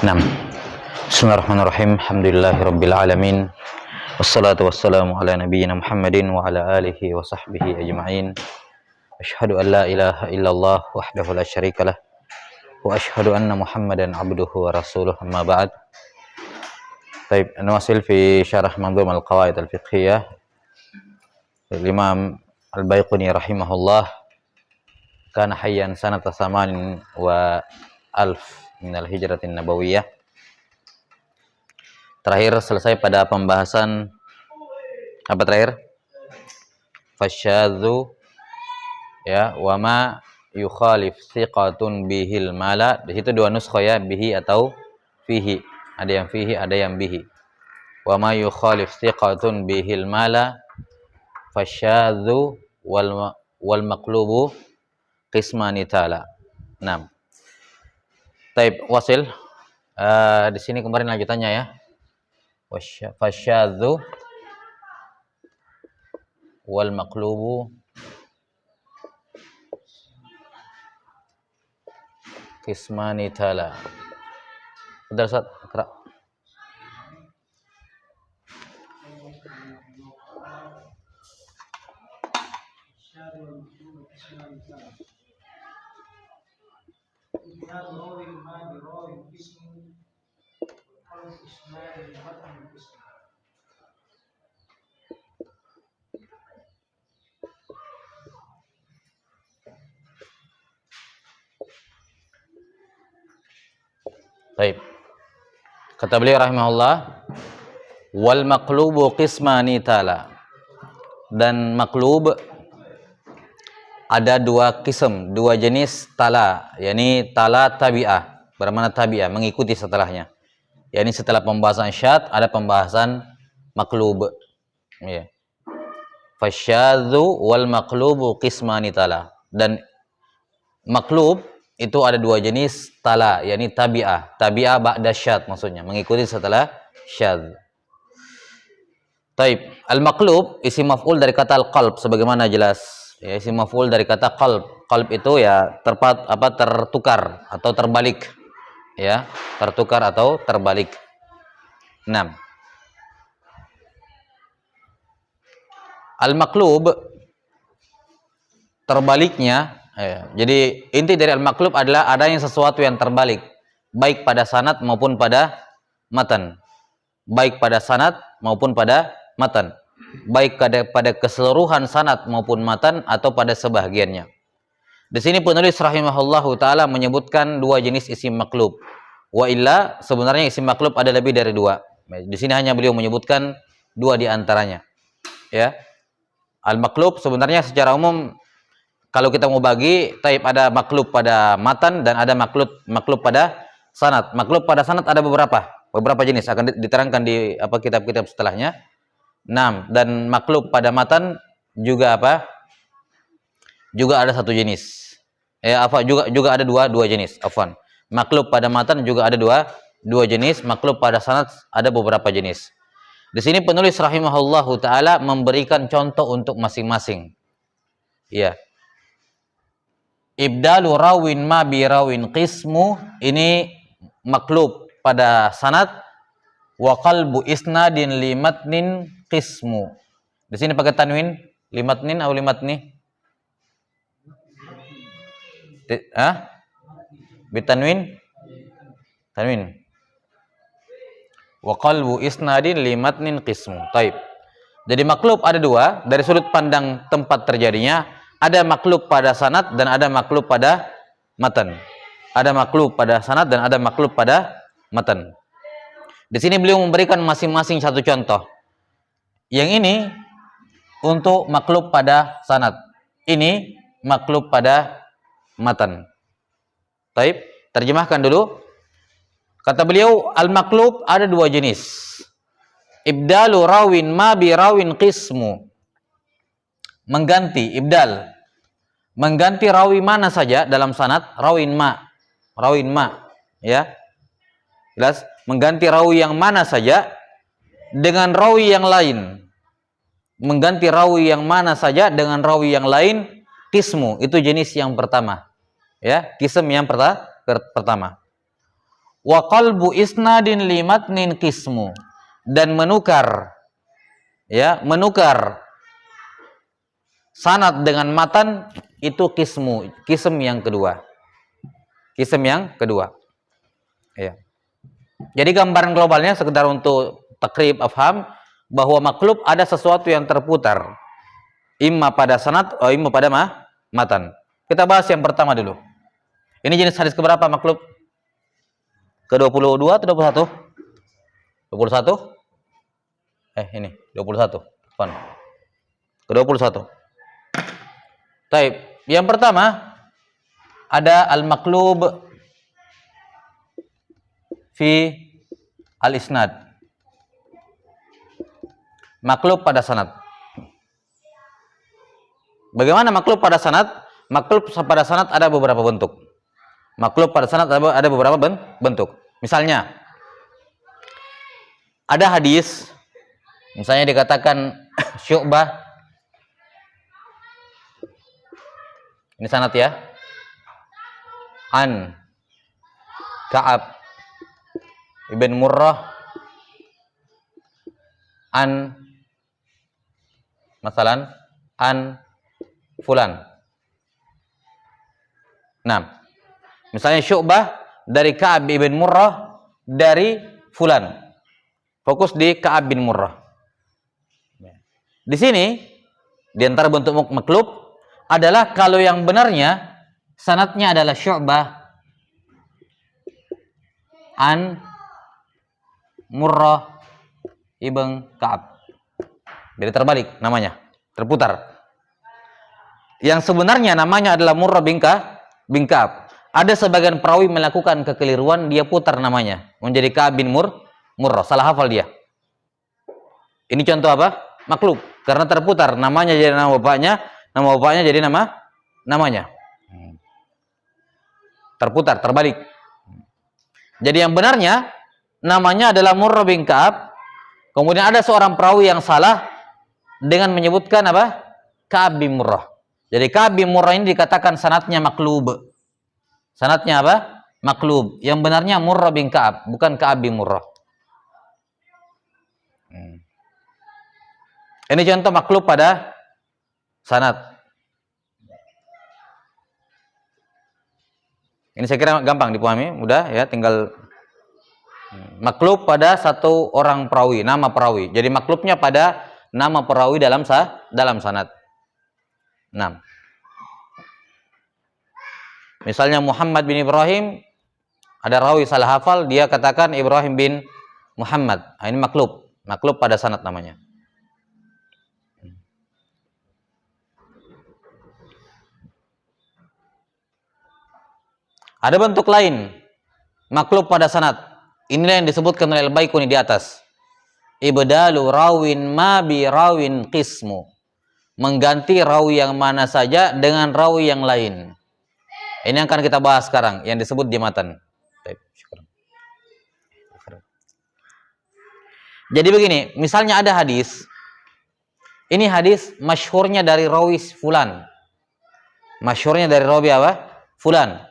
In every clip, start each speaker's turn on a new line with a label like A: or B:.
A: Naam. Bismillahirrahmanirrahim. Alhamdulillahirabbil alamin. Wassalatu wassalamu ala nabiyyina Muhammadin wa ala alihi wa sahbihi ajma'in. Asyhadu an la ilaha illallah wahdahu la syarikalah wa asyhadu anna Muhammadan abduhu wa rasuluh, amma ba'd. Baik, nuwasil fi syarah manzum al-qawaid al-fiqhiyah Imam Al-Baiquni rahimahullah. Kana hayyan sanata samanin wa alf minal hijratin nabawiyah. Terakhir selesai pada pembahasan apa terakhir? Fasyadzu ya, wa ma yukhalif thiqatun bihil mala. Di situ dua nuskha ya, bihi atau fihi. Ada yang fihi, ada yang bihi. Wa ma yukhalif thiqatun bihil mala fasyadzu wal maqlubu qismani ta'ala. 6. Taib, wasil. Di sini kemarin lanjutannya ya. Fasyadzu wal maqlubu qismani ta'ala. Udah Ustaz, Iqra. Baik. Kata beliau rahimahullah, wal maqlubu qismani ta'ala. Dan maklub ada dua kism, dua jenis tala, yakni tala tabi'ah, bermakna tabi'ah, mengikuti setelahnya. Yakni setelah pembahasan syad ada pembahasan maklub. Ya. Fasyadzu wal maqlubu qismani tala. Dan maklub itu ada dua jenis tala, yakni tabi'ah. Tabi'ah ba'da syad maksudnya, mengikuti setelah syad. Taib. Al-maqlub isim maf'ul dari kata al-qalb sebagaimana jelas. Ya, isim maf'ul dari kata qalb. Qalb itu ya tertukar atau terbalik. Ya, tertukar atau terbalik. 6. Al-maqlub terbaliknya. Ya, jadi inti dari al-maqlub adalah adanya sesuatu yang terbalik, baik pada sanad maupun pada matan. Baik pada sanad maupun pada matan. Baik pada keseluruhan sanad maupun matan atau pada sebahagiannya. Di sini penulis rahimahullahu taala menyebutkan dua jenis isim maqlub. Wa illa sebenarnya isim maqlub ada lebih dari dua. Di sini hanya beliau menyebutkan dua di antaranya. Ya. Al-maqlub sebenarnya secara umum kalau kita mau bagi, taib ada maklub pada matan dan ada maklub pada sanad. Maklub pada sanad ada beberapa jenis, akan diterangkan di kitab-kitab setelahnya. 6. Dan maklub pada matan juga Juga ada satu jenis. Juga ada dua jenis. Afwan. Maklub pada matan juga ada dua jenis, maklub pada sanad ada beberapa jenis. Di sini penulis rahimahullahu taala memberikan contoh untuk masing-masing. Ya. Ibdalu rawin ma bi rawin qismu, ini maklub pada sanad. Wa qalbu isnadin limatnin qismu. Di sini pakai tanwin, limatnin atau limatni? Bitanwin? Tanwin. Wa qalbu isnadin limatnin qismu. Taib. Jadi maklub ada dua dari sudut pandang tempat terjadinya. Ada maklub pada sanad dan ada maklub pada matan. Ada maklub pada sanad dan ada maklub pada matan. Di sini beliau memberikan masing-masing satu contoh. Yang ini untuk maklub pada sanad. Ini maklub pada matan. Taib, terjemahkan dulu. Kata beliau, al-maklub ada dua jenis. Ibdalu rawin ma bi rawin qismu. Mengganti, ibdal, mengganti rawi mana saja dalam sanad, rawin ma, ya, jelas, mengganti rawi yang mana saja dengan rawi yang lain, mengganti rawi yang mana saja dengan rawi yang lain, qismu, itu jenis yang pertama, ya, qism yang pertama. Wa qalbu isnadin limatnin qismu, dan menukar, ya, menukar sanad dengan matan itu qismu, qism yang kedua. Qism yang kedua. Ya. Jadi gambaran globalnya sekedar untuk takrib afham bahwa maklub ada sesuatu yang terputar, imma pada sanad atau imma pada matan. Kita bahas yang pertama dulu. Ini jenis hadis keberapa maklub? Ke-22 atau 21? 21? Ini 21. Fun. Ke-21. Baik, yang pertama ada al-maklub fi al-isnad. Maklub pada sanad. Bagaimana maklub pada sanad? Maklub pada sanad ada beberapa bentuk. Maklub pada sanad ada beberapa bentuk. Misalnya, ada hadis, misalnya dikatakan Syu'bah, ini sanad ya, an Ka'ab ibn Murrah, an masalan an fulan. Nah, misalnya Syu'bah dari Ka'ab ibn Murrah dari fulan. Fokus di Ka'ab bin Murrah. Di sini di antara bentuk maklub adalah kalau yang benarnya sanadnya adalah Syu'bah an Murrah ibn Ka'ab. Jadi terbalik namanya, terputar. Yang sebenarnya namanya adalah Murrah bin Ka'ab. Ada sebagian perawi melakukan kekeliruan, dia putar namanya menjadi Ka'ab bin Murrah. Salah hafal dia. Ini contoh apa? Maklub. Karena terputar, namanya jadi nama bapaknya jadi namanya. Terputar, terbalik. Jadi yang benarnya namanya adalah Murrah bin Ka'ab. Kemudian ada seorang perawi yang salah dengan menyebutkan apa? Ka'ab bin Murrah. Jadi Ka'ab bin Murrah ini dikatakan sanadnya maklub. Sanadnya apa? Maklub. Yang benarnya Murrah bin Ka'ab, bukan Ka'ab bin Murrah. Ini contoh maklub pada sanad. Ini saya kira gampang dipahami, mudah ya, tinggal maklub pada satu orang perawi, nama perawi. Jadi maklubnya pada nama perawi dalam sanad. Nah, misalnya Muhammad bin Ibrahim, ada rawi salah hafal, dia katakan Ibrahim bin Muhammad. Nah, ini maklub pada sanad namanya. Ada bentuk lain, maklub pada sanad. Inilah yang disebutkan oleh Al-Baiquni di atas. Ibdalu rawin ma bi rawin qismu. Mengganti rawi yang mana saja dengan rawi yang lain. Ini yang akan kita bahas sekarang, yang disebut di matan. Jadi begini, misalnya ada hadis. Ini hadis masyhurnya dari rawi fulan. Masyhurnya dari rawi apa? Fulan.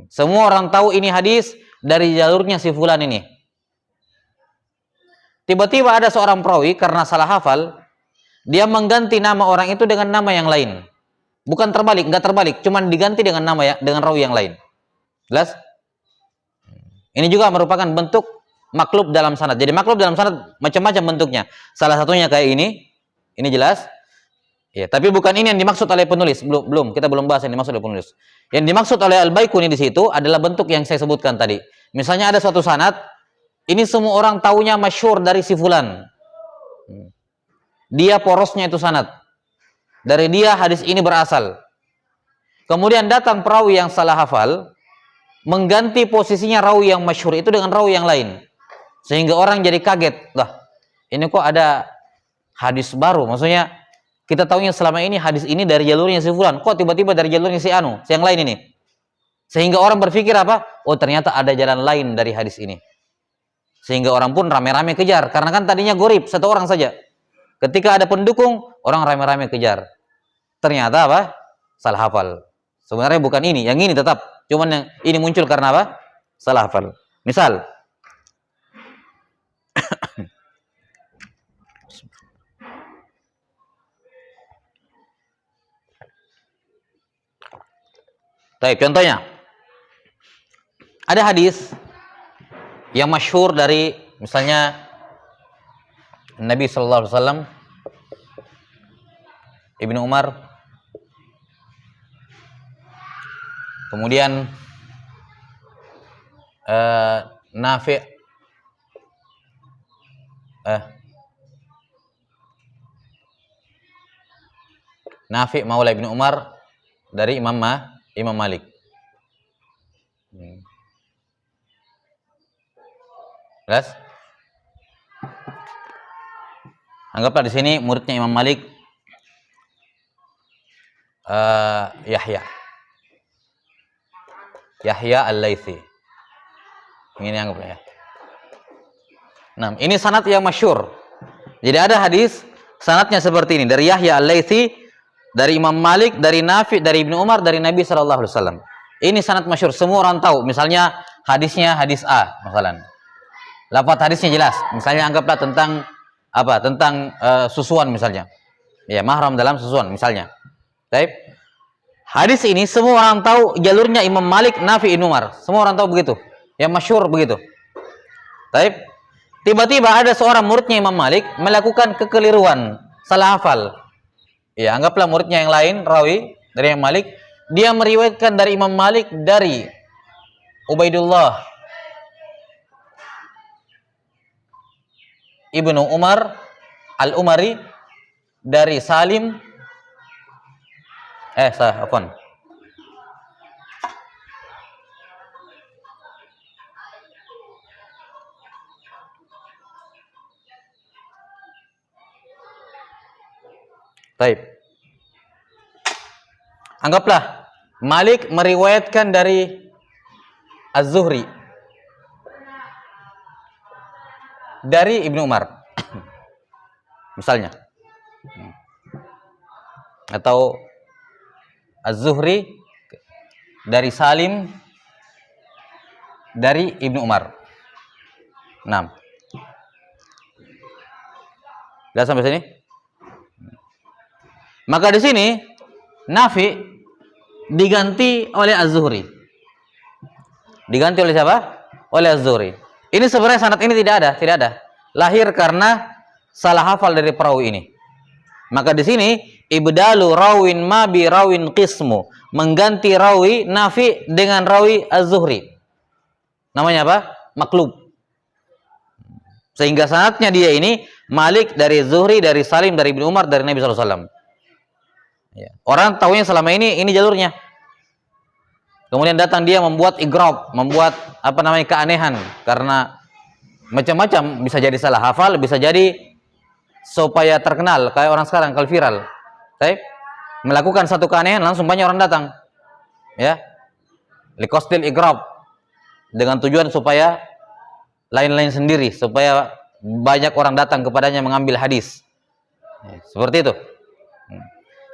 A: Semua orang tahu ini hadis dari jalurnya si fulan ini. Tiba-tiba ada seorang perawi karena salah hafal, dia mengganti nama orang itu dengan nama yang lain. Bukan terbalik, enggak terbalik, cuman diganti dengan nama dengan rawi yang lain. Jelas? Ini juga merupakan bentuk maklub dalam sanad. Jadi maklub dalam sanad macam-macam bentuknya. Salah satunya kayak ini jelas? Ya, tapi bukan ini yang dimaksud oleh penulis. Kita belum bahas yang dimaksud oleh penulis. Yang dimaksud oleh Al-Baiquni di situ adalah bentuk yang saya sebutkan tadi. Misalnya ada suatu sanad, ini semua orang taunya masyhur dari si fulan. Dia porosnya itu sanad. Dari dia hadis ini berasal. Kemudian datang perawi yang salah hafal, mengganti posisinya rawi yang masyhur itu dengan rawi yang lain. Sehingga orang jadi kaget. Lah, ini kok ada hadis baru? Maksudnya kita tahunya selama ini hadis ini dari jalurnya si fulan, kok tiba-tiba dari jalurnya si yang lain ini. Sehingga orang berpikir apa? Oh, ternyata ada jalan lain dari hadis ini. Sehingga orang pun rame-rame kejar, karena kan tadinya gorib, satu orang saja. Ketika ada pendukung, orang rame-rame kejar. Ternyata apa? Salah hafal. Sebenarnya bukan ini, yang ini tetap. Cuman yang ini muncul karena apa? Salah hafal. Misal, baik, contohnya ada hadis yang masyhur dari misalnya Nabi Shallallahu Alaihi Wasallam, Ibnu Umar, kemudian Nafi, Nafi Maula Ibnu Umar dari Imam Malik. Jelas? Anggaplah di sini muridnya Imam Malik Yahya Al-Laitsi. Ini anggaplah ya. Nah, ini sanad yang masyhur. Jadi ada hadis sanadnya seperti ini dari Yahya Al-Laitsi, dari Imam Malik, dari Nafi, dari Ibnu Umar, dari Nabi Shallallahu Alaihi Wasallam. Ini sanad masyhur, semua orang tahu. Misalnya hadisnya hadis A, misalnya. Lafaz hadisnya jelas. Misalnya anggaplah tentang apa? Tentang susuan misalnya. Ya, mahram dalam susuan misalnya. Baik. Hadis ini semua orang tahu jalurnya Imam Malik, Nafi, Ibnu Umar. Semua orang tahu begitu. Yang masyhur begitu. Baik. Tiba-tiba ada seorang muridnya Imam Malik melakukan kekeliruan, salah hafal. Ya, anggaplah muridnya yang lain, rawi dari Imam Malik, dia meriwayatkan dari Imam Malik dari Ubaidullah Ibnu Umar Al-Umari dari Salim afwan. Baik. Anggaplah Malik meriwayatkan dari Az-Zuhri dari Ibnu Umar. Misalnya. Atau Az-Zuhri dari Salim dari Ibnu Umar. 6. Sudah sampai sini? Maka di sini Nafi diganti oleh Az-Zuhri. Diganti oleh siapa? Oleh Az-Zuhri. Ini sebenarnya sanad ini tidak ada. Lahir karena salah hafal dari perawi ini. Maka di sini ibdalu rawin ma bi rawin qismu, mengganti rawi Nafi dengan rawi Az-Zuhri. Namanya apa? Maklub. Sehingga sanadnya dia ini Malik dari Zuhri, dari Salim, dari Ibnu Umar, dari Nabi sallallahu alaihi wasallam. Ya. Orang tahunya selama ini jalurnya. Kemudian datang dia membuat igrab, membuat keanehan karena macam-macam, bisa jadi salah hafal, bisa jadi supaya terkenal kayak orang sekarang kalau viral. Baik. Melakukan satu keanehan langsung banyak orang datang. Ya. Liqasdil igrab, dengan tujuan supaya lain-lain sendiri, supaya banyak orang datang kepadanya mengambil hadis. Ya, seperti itu.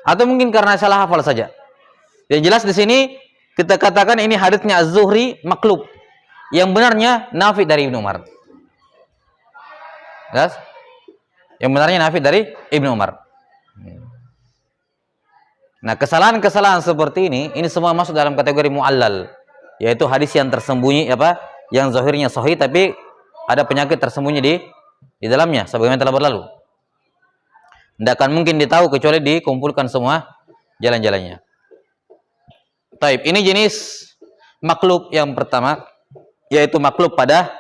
A: Atau mungkin karena salah hafal saja. Yang jelas di sini kita katakan ini haditsnya Az-Zuhri maklub. Yang benarnya Nafi dari Ibnu Umar. Jelas? Yang benarnya Nafi dari Ibnu Umar. Nah, kesalahan-kesalahan seperti ini semua masuk dalam kategori mu'allal, yaitu hadis yang tersembunyi yang zahirnya sahih tapi ada penyakit tersembunyi di dalamnya sebagaimana telah berlalu. Tidak akan mungkin ditahu kecuali dikumpulkan semua jalan-jalannya. Taib, ini jenis maklub yang pertama, yaitu maklub pada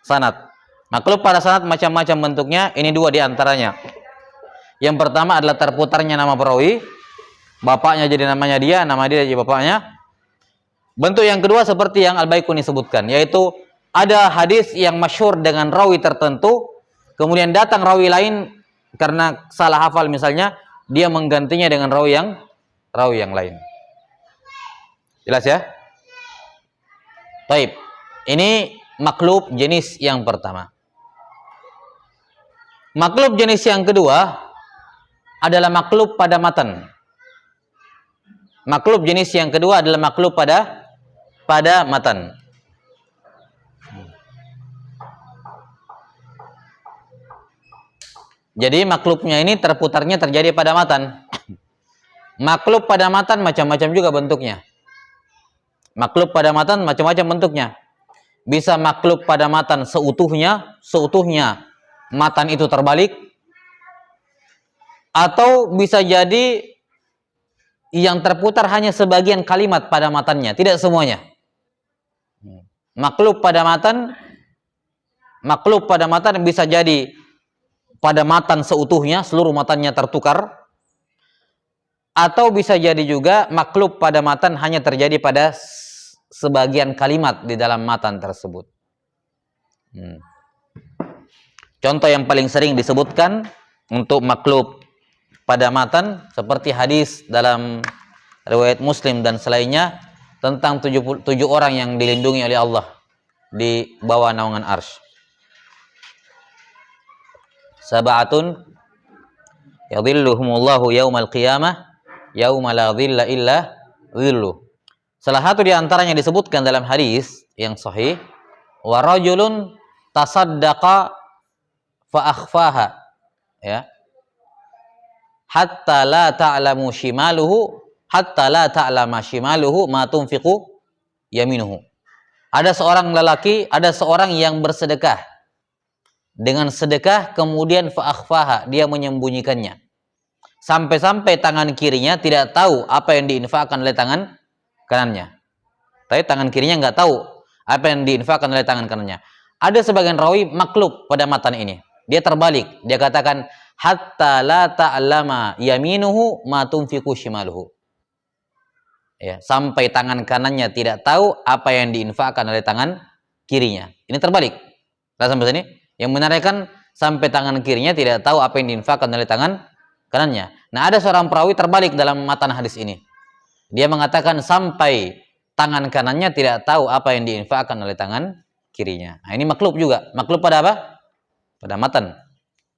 A: sanad. Maklub pada sanad macam-macam bentuknya, ini dua diantaranya. Yang pertama adalah terputarnya nama perawi, bapaknya jadi namanya dia, nama dia jadi bapaknya. Bentuk yang kedua seperti yang Al-Baiquni sebutkan, yaitu ada hadis yang masyhur dengan rawi tertentu, kemudian datang rawi lain karena salah hafal misalnya, dia menggantinya dengan rawi yang lain. Jelas ya? Baik. Ini maklub jenis yang pertama. Maklub jenis yang kedua adalah maklub pada matan. Maklub jenis yang kedua adalah maklub pada matan. Jadi maklubnya ini terputarnya terjadi pada matan. Maklub pada matan macam-macam juga bentuknya. Maklub pada matan macam-macam bentuknya. Bisa maklub pada matan seutuhnya matan itu terbalik, atau bisa jadi yang terputar hanya sebagian kalimat pada matannya, tidak semuanya. Maklub pada matan bisa jadi pada matan seutuhnya, seluruh matannya tertukar, atau bisa jadi juga maklub pada matan hanya terjadi pada sebagian kalimat di dalam matan tersebut. Contoh yang paling sering disebutkan untuk maklub pada matan seperti hadis dalam riwayat Muslim dan selainnya tentang 7 orang yang dilindungi oleh Allah di bawah naungan arsy. Sab'atun yadhilluhumullahu yaumal qiyamah yauma la dhilla illa dhilluh. Salah satu di antaranya disebutkan dalam hadis yang sahih, wa rajulun tasaddaqa fa akhfaha, ya, hatta la ta'lama shimaluhu ma tunfiqu yaminuhu. Ada seorang yang bersedekah dengan sedekah kemudian fa akhfaha, dia menyembunyikannya sampai-sampai tangan kirinya tidak tahu apa yang diinfakkan oleh tangan kanannya. Tapi tangan kirinya nggak tahu apa yang diinfakkan oleh tangan kanannya. Ada sebagian rawi maklub pada matan ini. Dia terbalik. Dia katakan hatta la ta'lama yaminuhu ma tunfiqu shimaluhu. Ya, sampai tangan kanannya tidak tahu apa yang diinfakkan oleh tangan kirinya. Ini terbalik. Kita sampai sini. Yang menarikkan sampai tangan kirinya tidak tahu apa yang diinfakkan oleh tangan kanannya. Nah, ada seorang perawi terbalik dalam matan hadis ini. Dia mengatakan sampai tangan kanannya tidak tahu apa yang diinfakkan oleh tangan kirinya. Nah, ini maklub juga. Maklub pada apa? Pada matan.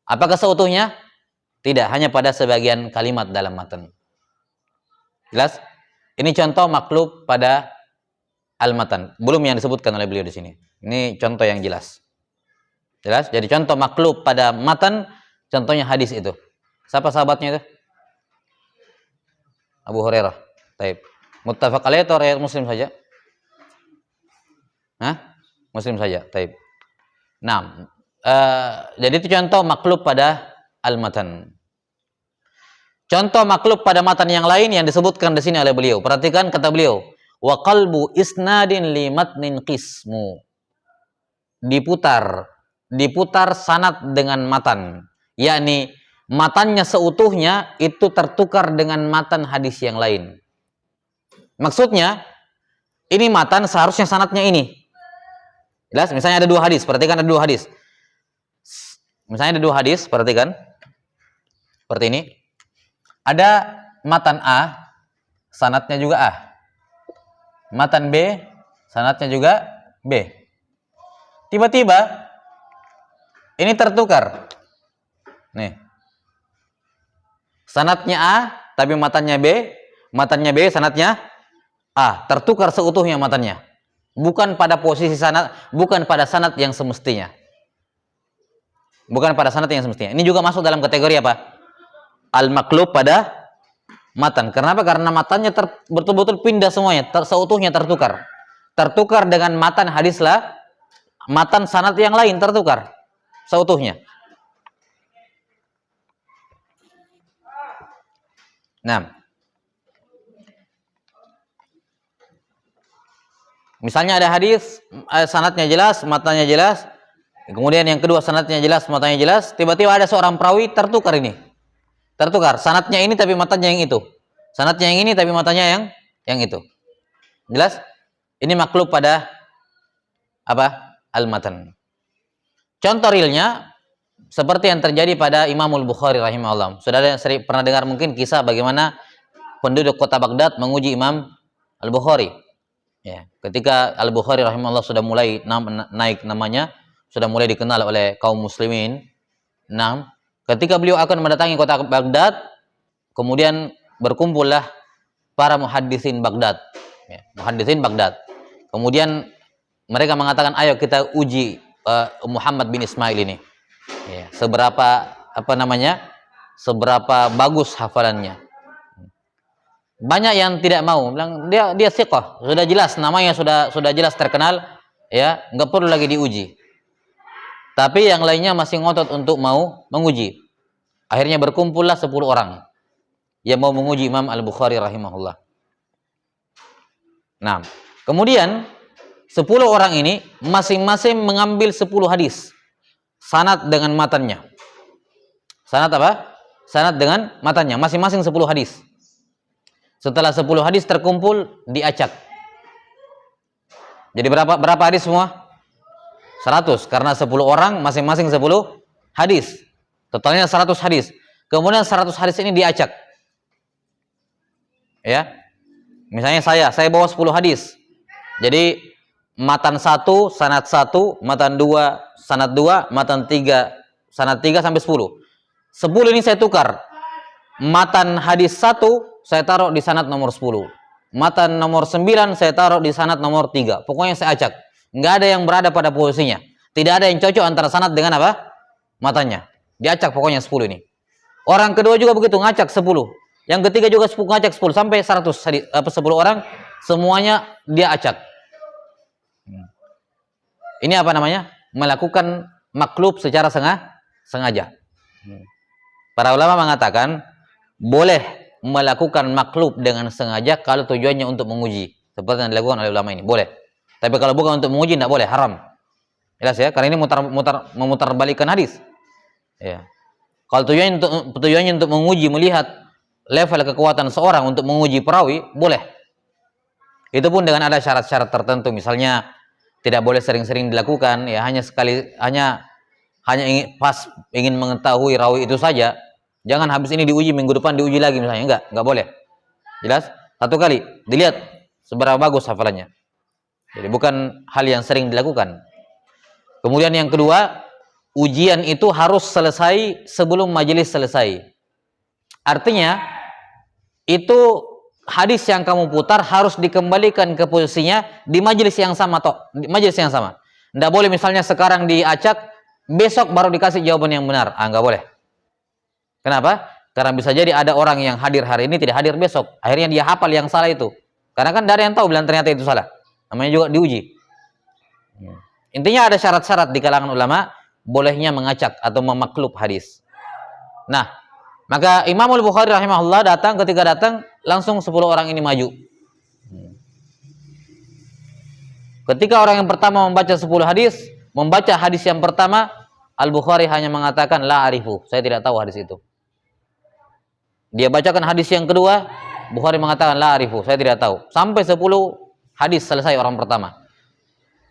A: Apakah seutuhnya? Tidak, hanya pada sebagian kalimat dalam matan. Jelas? Ini contoh maklub pada al-matan. Belum yang disebutkan oleh beliau di sini. Ini contoh yang jelas. Jelas? Jadi contoh maklub pada matan, contohnya hadis itu. Siapa sahabatnya itu? Abu Hurairah. Taib. Muttafaq alaih atau riwayat Muslim saja? Hah? Muslim saja. Taib. Nah, jadi itu contoh maklub pada al-matan. Contoh maklub pada matan yang lain yang disebutkan di sini oleh beliau. Perhatikan kata beliau, wa qalbu isnadin li matnin qismu. Diputar sanad dengan matan, yakni matannya seutuhnya itu tertukar dengan matan hadis yang lain. Maksudnya, ini matan seharusnya sanadnya ini. Jelas? Misalnya ada 2 hadis, perhatikan ada 2 hadis. Misalnya ada 2 hadis, perhatikan. Seperti ini. Ada matan A, sanadnya juga A. Matan B, sanadnya juga B. Tiba-tiba ini tertukar. Nih. Sanadnya A, tapi matannya B, sanadnya A. Tertukar seutuhnya matannya. Bukan pada posisi sanad, bukan pada sanad yang semestinya. Bukan pada sanad yang semestinya. Ini juga masuk dalam kategori apa? Al-maklub pada matan. Kenapa? Karena matannya betul-betul pindah semuanya, seutuhnya tertukar. Tertukar dengan matan hadis lah, matan sanad yang lain tertukar seutuhnya. Nah, misalnya ada hadis, sanadnya jelas, matanya jelas, kemudian yang kedua sanadnya jelas, matanya jelas, tiba-tiba ada seorang perawi tertukar ini. Tertukar, sanadnya ini tapi matanya yang itu. Sanadnya yang ini tapi matanya yang itu. Jelas? Ini maklub pada apa? Al-matan. Contoh realnya seperti yang terjadi pada Imamul Bukhari rahimahullah. Sudah pernah dengar mungkin kisah bagaimana penduduk kota Baghdad menguji Imam Al-Bukhari. Ya, ketika Al-Bukhari rahimahullah sudah mulai naik namanya, sudah mulai dikenal oleh kaum muslimin. Nah, ketika beliau akan mendatangi kota Baghdad, kemudian berkumpullah para muhaddisin Baghdad. Ya, muhaddisin Baghdad. Kemudian mereka mengatakan, ayo kita uji Muhammad bin Ismail ini. Ya, seberapa apa namanya, seberapa bagus hafalannya. Banyak yang tidak mau, bilang dia thiqah, sudah jelas namanya, sudah jelas terkenal, ya, nggak perlu lagi diuji. Tapi yang lainnya masih ngotot untuk mau menguji. Akhirnya berkumpullah 10 orang yang mau menguji Imam Al-Bukhari rahimahullah. Nah, kemudian 10 orang ini masing-masing mengambil 10 hadis. Sanad dengan matannya. Sanad apa? Sanad dengan matannya, masing-masing 10 hadis. Setelah 10 hadis terkumpul, diacak. Jadi berapa hadis semua? 100, karena 10 orang masing-masing 10 hadis. Totalnya 100 hadis. Kemudian 100 hadis ini diacak. Ya. Misalnya saya bawa 10 hadis. Jadi matan 1, sanad 1, matan 2, sanad 2, matan 3, sanad 3 sampai 10. 10 ini saya tukar. Matan hadis 1 saya taruh di sanad nomor 10. Matan nomor 9 saya taruh di sanad nomor 3. Pokoknya saya acak. Nggak ada yang berada pada posisinya. Tidak ada yang cocok antara sanad dengan apa? Matanya. Diacak pokoknya 10 ini. Orang kedua juga begitu, ngacak 10. Yang ketiga juga ngacak 10 sampai 100 10 orang semuanya dia acak. Ini apa namanya? Melakukan maklub secara sengaja. Para ulama mengatakan boleh melakukan maklub dengan sengaja kalau tujuannya untuk menguji, seperti yang dilakukan oleh ulama ini, boleh. Tapi kalau bukan untuk menguji, tidak boleh, haram. Jelas ya, karena ini memutarbalikkan hadis. Ya. Kalau tujuannya untuk menguji, melihat level kekuatan seorang untuk menguji perawi, boleh. Itu pun dengan ada syarat-syarat tertentu, misalnya tidak boleh sering-sering dilakukan, ya hanya ingin mengetahui rawi itu saja. Jangan habis ini diuji, minggu depan diuji lagi misalnya, enggak boleh. Jelas? Satu kali dilihat seberapa bagus hafalannya. Jadi bukan hal yang sering dilakukan. Kemudian yang kedua, ujian itu harus selesai sebelum majelis selesai. Artinya, itu hadis yang kamu putar harus dikembalikan ke posisinya di majelis yang sama di majelis yang sama. Tidak boleh misalnya sekarang diacak, besok baru dikasih jawaban yang benar. Enggak boleh. Kenapa? Karena bisa jadi ada orang yang hadir hari ini tidak hadir besok. Akhirnya dia hafal yang salah itu. Karena kan tidak ada yang tahu bilang ternyata itu salah. Namanya juga diuji. Intinya ada syarat-syarat di kalangan ulama bolehnya mengacak atau memaklub hadis. Nah, maka Imam Al-Bukhari rahimahullah ketika datang langsung 10 orang ini maju. Ketika orang yang pertama membaca 10 hadis, membaca hadis yang pertama, Al-Bukhari hanya mengatakan la arifu, saya tidak tahu hadis itu. Dia bacakan hadis yang kedua, Bukhari mengatakan la arifu, saya tidak tahu. Sampai 10 hadis selesai orang pertama.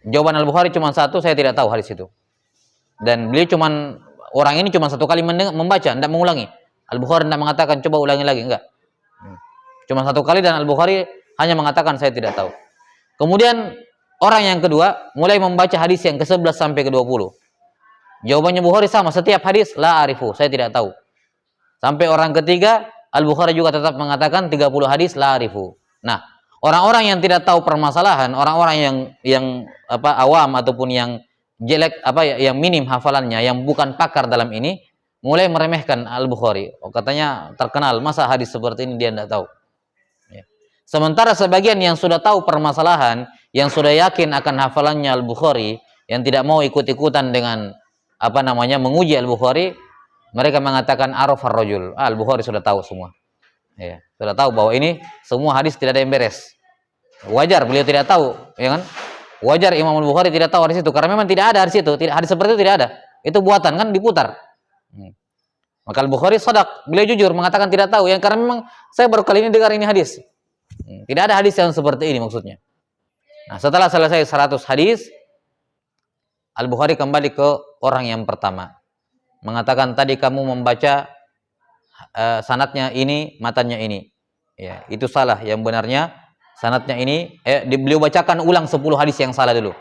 A: Jawaban Al-Bukhari cuma satu, saya tidak tahu hadis itu. Dan beliau orang ini cuma satu kali membaca, tidak mengulangi. Al-Bukhari tidak mengatakan coba ulangi lagi, enggak. Cuma satu kali dan Al-Bukhari hanya mengatakan saya tidak tahu. Kemudian orang yang kedua mulai membaca hadis yang ke-11 sampai ke-20. Jawabannya Bukhari sama, setiap hadis la arifu, saya tidak tahu. Sampai orang ketiga, Al-Bukhari juga tetap mengatakan 30 hadis la arifu. Nah, orang-orang yang tidak tahu permasalahan, orang-orang yang awam ataupun yang jelek yang minim hafalannya, yang bukan pakar dalam ini, mulai meremehkan Al-Bukhari. Katanya terkenal, masa hadis seperti ini dia tidak tahu. Ya. Sementara sebagian yang sudah tahu permasalahan, yang sudah yakin akan hafalannya Al-Bukhari, yang tidak mau ikut-ikutan dengan menguji Al-Bukhari, mereka mengatakan arafar rajul. Al-Bukhari sudah tahu semua. Ya, sudah tahu bahwa ini semua hadis tidak ada yang beres. Wajar beliau tidak tahu, ya kan? Wajar Imam Al-Bukhari tidak tahu hadis itu karena memang tidak ada hadis itu, hadis seperti itu tidak ada. Itu buatan kan diputar. Maka Al-Bukhari shadaq, beliau jujur mengatakan tidak tahu, yang karena memang saya baru kali ini dengar ini hadis. Tidak ada hadis yang seperti ini maksudnya. Nah, setelah selesai 100 hadis, Al-Bukhari kembali ke orang yang pertama. Mengatakan tadi kamu membaca sanadnya ini, matanya ini. Ya, itu salah. Yang benarnya sanadnya ini, beliau bacakan ulang 10 hadis yang salah dulu.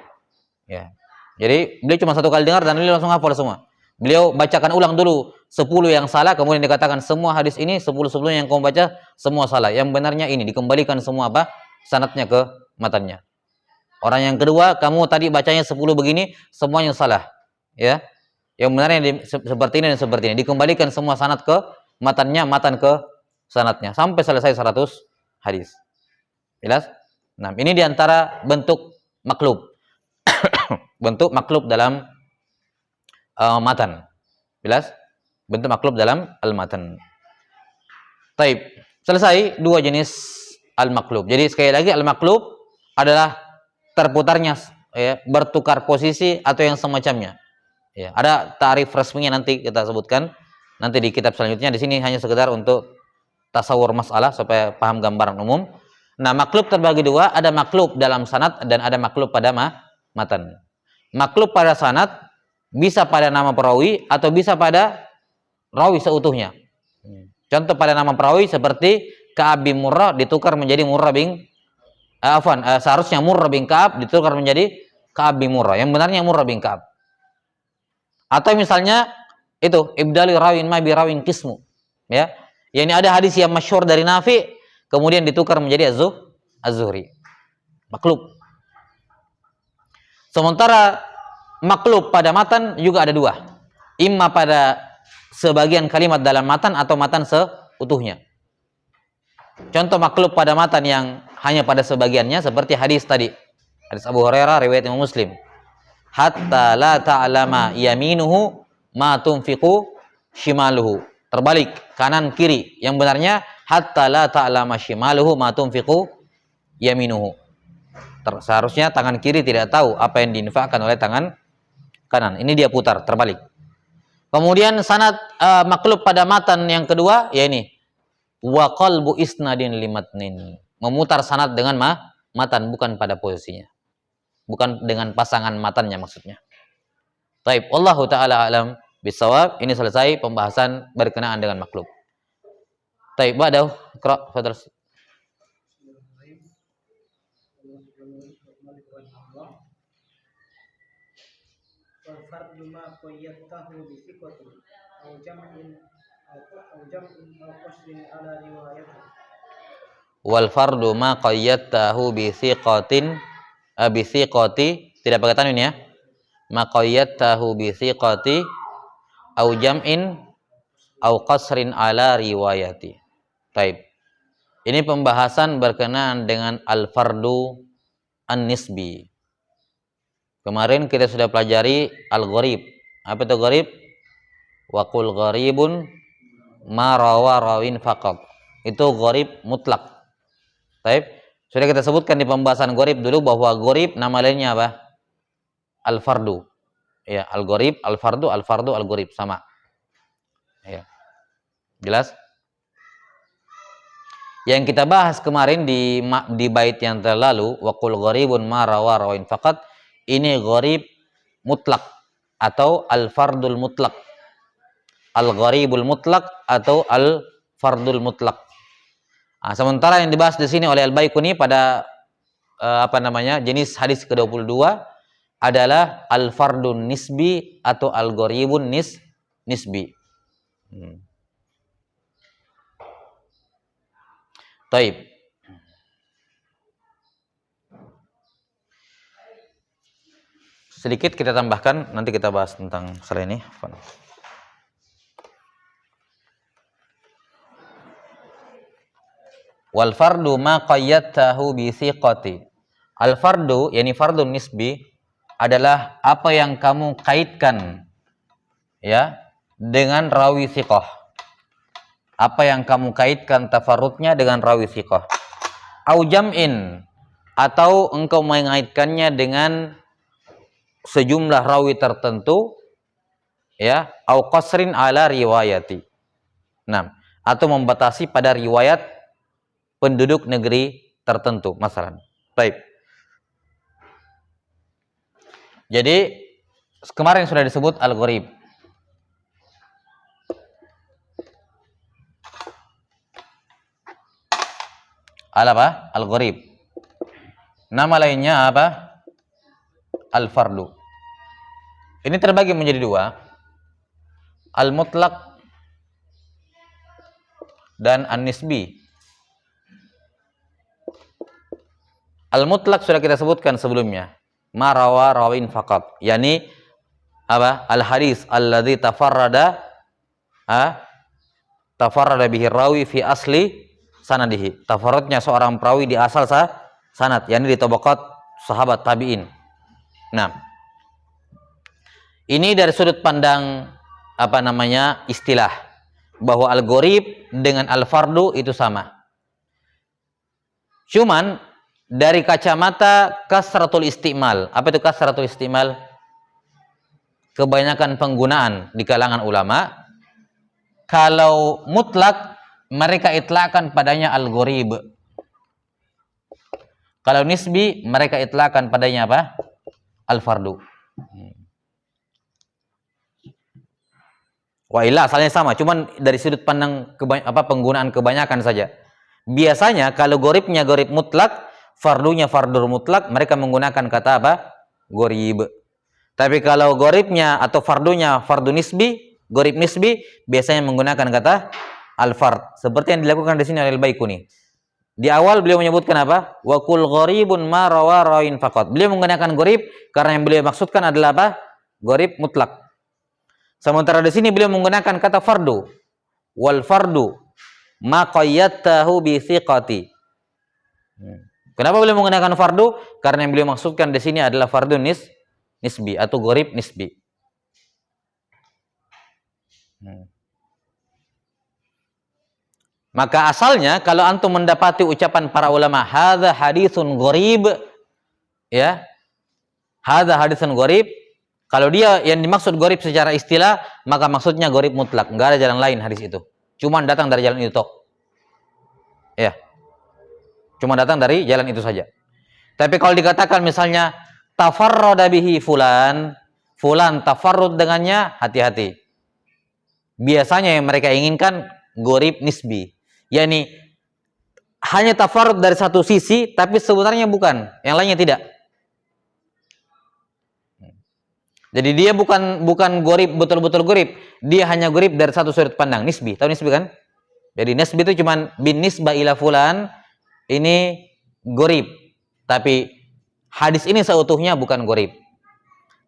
A: Ya. Jadi beliau cuma satu kali dengar dan beliau langsung hafal semua. Beliau bacakan ulang dulu 10 yang salah, kemudian dikatakan semua hadis ini 10 sebelumnya yang kamu baca semua salah. Yang benarnya ini, dikembalikan semua sanadnya ke matanya. Orang yang kedua, kamu tadi bacanya 10 begini, semuanya salah. Ya. Yang benarnya seperti ini dan seperti ini. Dikembalikan semua sanad ke matannya, matan ke sanadnya sampai selesai 100 hadis. Jelas? Nah, ini diantara bentuk maklub. Bentuk maklub dalam matan. Jelas? Bentuk maklub dalam al-matan. Taib. Selesai dua jenis al-maklub. Jadi sekali lagi al-maklub adalah terputarnya bertukar posisi atau yang semacamnya. Ya, ada tarif resminya nanti kita sebutkan nanti di kitab selanjutnya. Di sini hanya sekedar untuk tasawur masalah supaya paham gambaran umum. Nah, maklub terbagi dua, ada maklub dalam sanad dan ada maklub pada matan. Maklub pada sanad bisa pada nama perawi atau bisa pada rawi seutuhnya. Contoh pada nama perawi seperti Ka'ab bin Murrah ditukar menjadi Murrah bin seharusnya Murrah bin Ka'ab ditukar menjadi Ka'ab bin Murrah. Yang benarnya Murrah bin Ka'ab. Atau misalnya itu ibdali rawin ma bi rawin qismu. Ya. Ini ada hadis yang masyhur dari Nafi kemudian ditukar menjadi Az-Zuhri. Maklub. Sementara maklub pada matan juga ada dua. Imma pada sebagian kalimat dalam matan atau matan seutuhnya. Contoh maklub pada matan yang hanya pada sebagiannya seperti hadis tadi. Hadis Abu Hurairah riwayat Imam Muslim. Hatta la ta'lama yaminuhu ma tunfiqu shimaluhu. Terbalik, kanan kiri. Yang benarnya hatta la ta'lama shimaluhu ma tunfiqu yaminuhu. Seharusnya tangan kiri tidak tahu apa yang diinfakkan oleh tangan kanan. Ini dia putar, terbalik. Kemudian sanad maklub pada matan yang kedua, ya ini. Wa qalbu isnadin limatnin. Memutar sanad dengan matan, bukan pada posisinya. Bukan dengan pasangan matannya maksudnya. Taib, wallahu taala alam bisawab. Ini selesai pembahasan berkenaan dengan maklub. Taib, ba'dahu iqra fadhal. Wal fardu ma qayyadtahu bi thiqatin bi thiqati, tidak pakai tanwin ya. Ma qayyadtahu bi thiqati au jam'in au qasrin ala riwayati. Taib. Ini pembahasan berkenaan dengan al-fardu an-nisbi. Kemarin kita sudah pelajari al-gharib. Apa itu gharib? Wa qul gharibun ma rawa rawin faqat. Itu gharib mutlak. Taib. Sudah kita sebutkan di pembahasan gharib dulu bahwa gharib nama lainnya apa? Al-fardu. Ya, al-gharib, al-fardu, al-fardu, al-gharib sama. Ya. Jelas? Yang kita bahas kemarin di bait yang terlalu, wa qul gharibun ma rawa rawin faqat, ini gharib mutlak atau al-fardul mutlak. Al-gharibul mutlak atau al-fardul mutlak. Nah, sementara yang dibahas di sini oleh Al-Baiquni pada jenis hadis ke-22 adalah al-fardun nisbi atau al-gharibun nisbi. Taib. Sedikit kita tambahkan, nanti kita bahas tentang masalah ini. Wal fardu ma qayyadtahu bi thiqati. Al fardu, yakni fardun nisbi, adalah apa yang kamu kaitkan ya dengan rawi thiqah. Apa yang kamu kaitkan tafarrudnya dengan rawi thiqah. Au jam'in, atau engkau mengaitkannya dengan sejumlah rawi tertentu ya, au qasrin ala riwayati. Nah, atau membatasi pada riwayat penduduk negeri tertentu, masalah. Baik. Jadi kemarin sudah disebut al-gharib. Apa? Al-gharib. Nama lainnya apa? Al-fardu. Ini terbagi menjadi dua. Al-mutlaq dan an-nisbi. Al-mutlaq sudah kita sebutkan sebelumnya. Ma rawa rawin faqat. Yani apa? Al hadis alladzi tafarrada bihi rawi fi asli sanadihi. Tafarrudnya seorang perawi di asal sanad, yakni di tabaqat sahabat tabi'in. Nah, ini dari sudut pandang istilah bahwa al-gharib dengan al-fardu itu sama. Cuman dari kacamata kasratul istimal. Apa itu kasratul istimal? Kebanyakan penggunaan di kalangan ulama. Kalau mutlak mereka itlaqkan padanya al-gharib. Kalau nisbi mereka itlaqkan padanya apa? Al-fardu. Wa illa asalnya sama, cuman dari sudut pandang penggunaan kebanyakan saja. Biasanya kalau gharibnya gharib mutlak, fardunya fardul mutlak, mereka menggunakan kata apa? Gharib. Tapi kalau gharibnya atau fardunya fardu nisbi, gharib nisbi, biasanya menggunakan kata al-fard. Seperti yang dilakukan di sini oleh Al-Baiquni. Di awal beliau menyebutkan apa? Wa kul gharibun ma rawa rawin faqat. Beliau menggunakan gharib karena yang beliau maksudkan adalah apa? Gharib mutlak. Sementara di sini beliau menggunakan kata fardu. Wal fardu ma qayyatahu bi thiqati. Kenapa beliau menggunakan fardu? Karena yang beliau maksudkan di sini adalah fardu nisbi atau gharib nisbi. Maka asalnya kalau antum mendapati ucapan para ulama hadza haditsun gharib, ya, hadza haditsun gharib, kalau dia yang dimaksud gharib secara istilah, maka maksudnya gharib mutlak, enggak ada jalan lain hadis itu. Cuma datang dari jalan itu tok. Ya. Cuma datang dari jalan itu saja. Tapi kalau dikatakan misalnya tafarrada bihi fulan tafarrud dengannya, hati-hati. Biasanya yang mereka inginkan gharib nisbi. Yani hanya tafarrud dari satu sisi, tapi sebenarnya bukan, yang lainnya tidak. Jadi dia bukan gharib betul-betul gharib, dia hanya gharib dari satu sudut pandang, nisbi. Tahu nisbi kan? Jadi nisbi itu cuman bin nisbah ila fulan, ini gharib. Tapi hadis ini seutuhnya bukan gharib.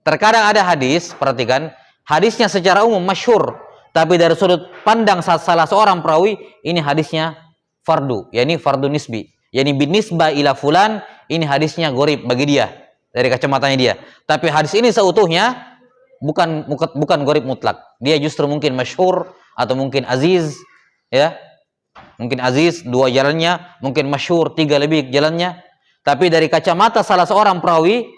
A: Terkadang ada hadis, perhatikan, hadisnya secara umum masyhur, tapi dari sudut pandang salah seorang perawi, ini hadisnya fardu, yakni fardu nisbi. Yakni bin nisbah ila fulan, ini hadisnya gharib bagi dia, dari kacamatanya dia. Tapi hadis ini seutuhnya bukan gharib mutlak. Dia justru mungkin masyhur atau mungkin aziz, ya. Mungkin aziz 2 jalannya, mungkin masyhur 3 lebih jalannya. Tapi dari kacamata salah seorang perawi,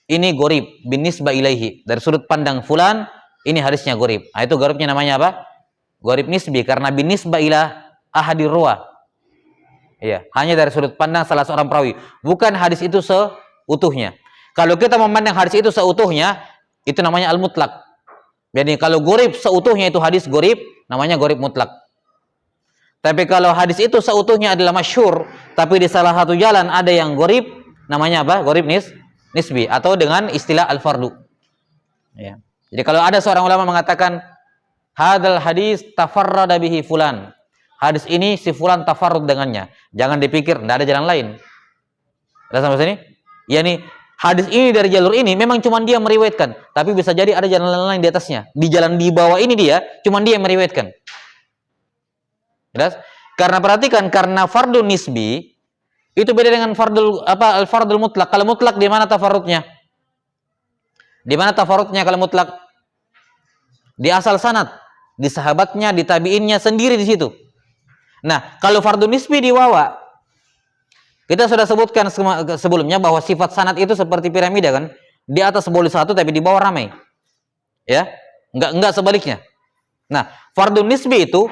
A: ini gharib bin nisbah ilaihi. Dari sudut pandang fulan, ini hadisnya gharib. Nah, itu gharibnya namanya apa? Gharib nisbi karena bin nisbah ila ahadir ruwah. Ya, hanya dari sudut pandang salah seorang perawi, bukan hadis itu seutuhnya. Kalau kita memandang hadis itu seutuhnya, itu namanya al-mutlak. Jadi kalau gharib seutuhnya itu hadis gharib, namanya gharib mutlak. Tapi kalau hadis itu seutuhnya adalah masyhur, tapi di salah satu jalan ada yang gharib, namanya apa? Gharib nisbi atau dengan istilah al-fardu. Ya. Jadi kalau ada seorang ulama mengatakan hadal hadis tafarrada bihi fulan. Hadis ini si fulan tafarrud dengannya. Jangan dipikir tidak ada jalan lain. Ada sampai sini? Yani hadis ini dari jalur ini memang cuma dia meriwayatkan, tapi bisa jadi ada jalan lain di atasnya. Di jalan di bawah ini dia cuma dia yang meriwayatkan. Jelas? Karena perhatikan, karena fardhu nisbi itu beda dengan al-fardul mutlak. Kalau mutlak di mana tafarrudnya? Di mana tafarrudnya kalau mutlak? Di asal sanad, di sahabatnya, di tabi'innya sendiri di situ. Nah, kalau fardhu nisbi dibawa, kita sudah sebutkan sebelumnya bahwa sifat sanad itu seperti piramida kan? Di atas boleh satu tapi di bawah ramai. Ya? Enggak sebaliknya. Nah, fardhu nisbi itu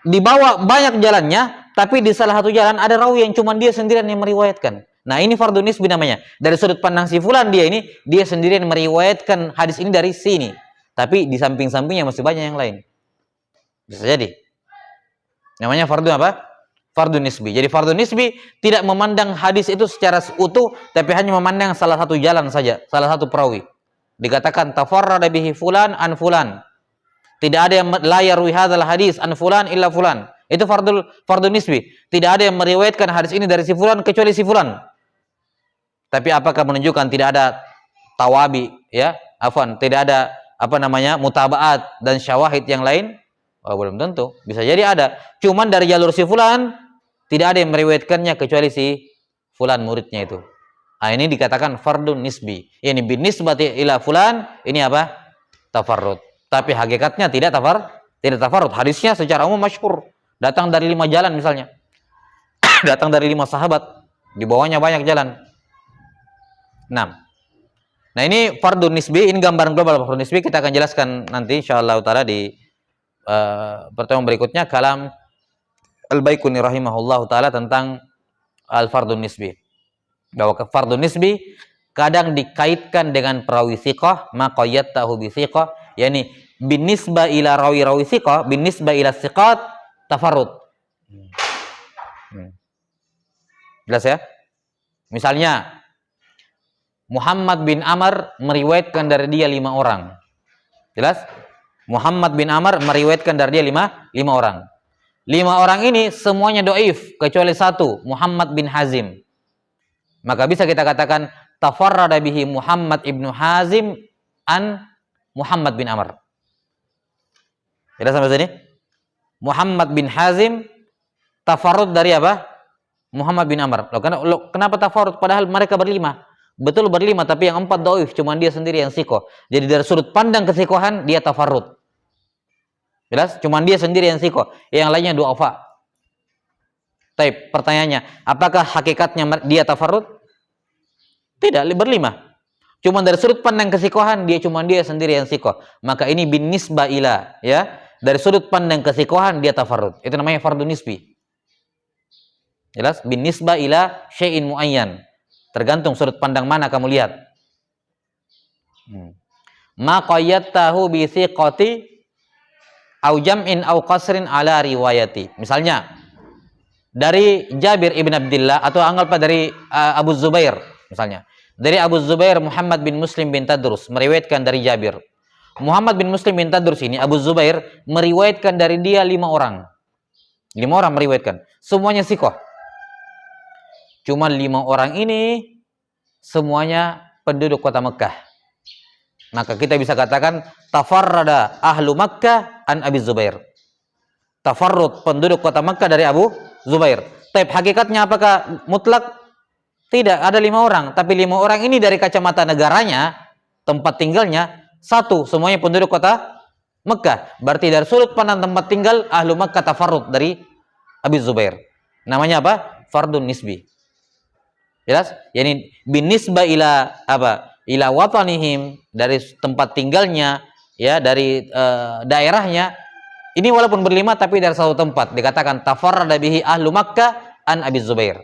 A: dibawa banyak jalannya, tapi di salah satu jalan ada rawi yang cuma dia sendirian yang meriwayatkan. Nah, ini fardhu nisbi namanya. Dari sudut pandang si fulan dia sendirian meriwayatkan hadis ini dari sini. Tapi di samping-sampingnya masih banyak yang lain. Bisa jadi. Namanya fardhu apa? Fardhu nisbi. Jadi fardhu nisbi tidak memandang hadis itu secara utuh, tapi hanya memandang salah satu jalan saja, salah satu perawi. Dikatakan tafarrada bihi fulan an fulan. Tidak ada yang la yarwi hadzal hadis an fulan illa fulan. Itu fardhu nisbi. Tidak ada yang meriwayatkan hadis ini dari si fulan kecuali si fulan. Tapi apakah menunjukkan tidak ada tawabi, ya? Afwan, tidak ada mutabaat dan syawahid yang lain? Oh, belum tentu. Bisa jadi ada. Cuman dari jalur si fulan tidak ada yang meriwayatkannya kecuali si fulan muridnya itu. Nah, ini dikatakan fardun nisbi. Ini bin nisbati ila fulan, ini apa? Tafarrud. Tapi hakikatnya tidak tafarrud. Hadisnya secara umum masyhur. Datang dari 5 jalan misalnya. Datang dari 5 sahabat. Di bawahnya banyak jalan. 6. Nah, ini fardun nisbi, ini gambaran global fardun nisbi, kita akan jelaskan nanti insyaallah taala di pertemuan berikutnya kalam Al-Baiquni rahimahullahu taala tentang al-fardun nisbi. Bahwa fardun nisbi kadang dikaitkan dengan perawi thiqah, maqayyatahu bi thiqah, yakni binisbah ila rawi thiqah, binisbah ila thiqat tafarrud. Jelas ya? Misalnya Muhammad bin Amr meriwayatkan dari dia 5 orang. Jelas? Muhammad bin Amr meriwayatkan dari dia 5 orang. 5 orang ini semuanya doif kecuali 1, Muhammad bin Hazim. Maka bisa kita katakan tafarrada bihi Muhammad ibnu Hazim an Muhammad bin Amr. Jelas sampai sini? Muhammad bin Hazim tafarrud dari apa? Muhammad bin Amr. Kenapa tafarrud padahal mereka berlima? Betul berlima, tapi yang 4 doif, cuma dia sendiri yang sikoh. Jadi dari sudut pandang kesikohan dia tafarrud. Jelas? Cuma dia sendiri yang sikoh, yang lainnya du'afa. Tapi pertanyaannya, apakah hakikatnya dia tafarrud? Tidak, berlima. Cuma dari sudut pandang kesikohan dia sendiri yang sikoh. Maka ini bin nisbah ila, ya. Dari sudut pandang kesikohan dia tafarrud. Itu namanya fardun nisbi. Jelas? Bin nisbah ila syai'in muayyan. Tergantung sudut pandang mana kamu lihat. Ma qayyatahu bi thiqati au jam'in au qasrin ala riwayati. Misalnya dari Jabir ibn Abdullah atau anggaplah dari Abu Zubair misalnya. Dari Abu Zubair Muhammad bin Muslim bin Tadrus meriwayatkan dari Jabir. Muhammad bin Muslim bin Tadrus ini Abu Zubair meriwayatkan dari dia 5 orang. 5 orang meriwayatkan. Semuanya sikoh. Cuma 5 orang ini semuanya penduduk kota Mekah. Maka kita bisa katakan tafarrada ahlu Makkah an Abi Zubair. Tafarrud penduduk kota Mekah dari Abu Zubair. Tapi hakikatnya apakah mutlak? Tidak, ada 5 orang. Tapi 5 orang ini dari kacamata negaranya, tempat tinggalnya, 1, semuanya penduduk kota Mekah. Berarti dari sudut pandang tempat tinggal ahlu Makkah tafarrud dari Abi Zubair. Namanya apa? Fardun nisbi. Jelas? Yani binisbah ila apa? Ila watanihim, dari tempat tinggalnya, ya, dari daerahnya. Ini walaupun berlima tapi dari satu tempat. Dikatakan tafarrada bihi ahlu Makkah an Abi Zubair.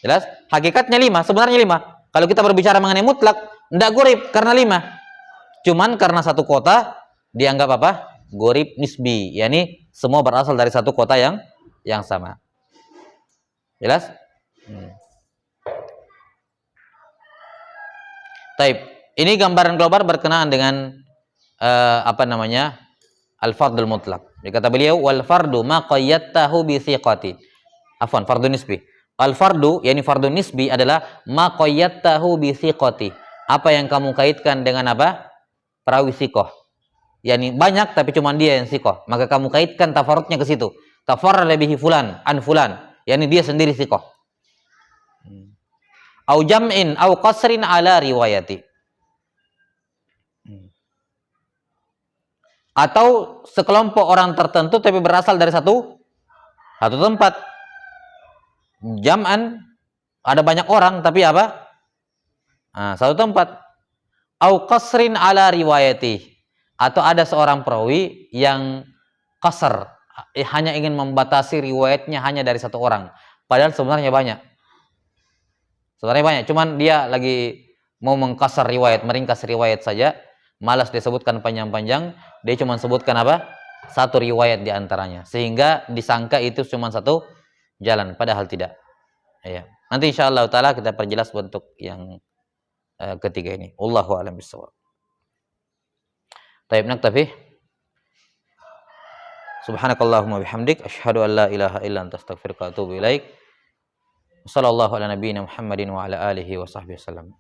A: Jelas? Hakikatnya 5, sebenarnya 5. Kalau kita berbicara mengenai mutlak, enggak gorib karena 5. Cuman karena satu kota dianggap apa? Gorib nisbi. Yani semua berasal dari satu kota yang sama. Jelas? Taib. Ini gambaran global berkenaan dengan al-fardul mutlak. Kata beliau wal fardu ma qayyatahu bi thiqati. Afwan, fardu nisbi. Al-fardu yakni fardu nisbi adalah ma qayyatahu bi thiqati. Apa yang kamu kaitkan dengan apa? Perawi thiqah. Yani banyak tapi cuma dia yang thiqah. Maka kamu kaitkan tafarrudnya ke situ. Tafarrada bihi fulan an fulan. Yani dia sendiri thiqah. Au jam'in au qasrin ala riwayati. Atau sekelompok orang tertentu tapi berasal dari satu tempat. Jam'an ada banyak orang tapi apa? Satu tempat. Au qasrin ala riwayati. Atau ada seorang perawi yang qasr, hanya ingin membatasi riwayatnya hanya dari satu orang. Padahal sebenarnya banyak. Cuman dia lagi mau mengkasar riwayat, meringkas riwayat saja, malas disebutkan panjang-panjang, dia cuma sebutkan apa? Satu riwayat di antaranya, sehingga disangka itu cuma satu jalan, padahal tidak. Ya. Nanti insyaallah taala kita perjelas bentuk yang ketiga ini. Wallahu a'lam bishawab. Taib, naktafi. Subhanakallahumma bihamdik asyhadu an la ilaha illa anta astaghfiruka wa atubu ilaik. Sallallahu ala nabiyyina Muhammadin wa ala alihi wa sahbihi wasallam.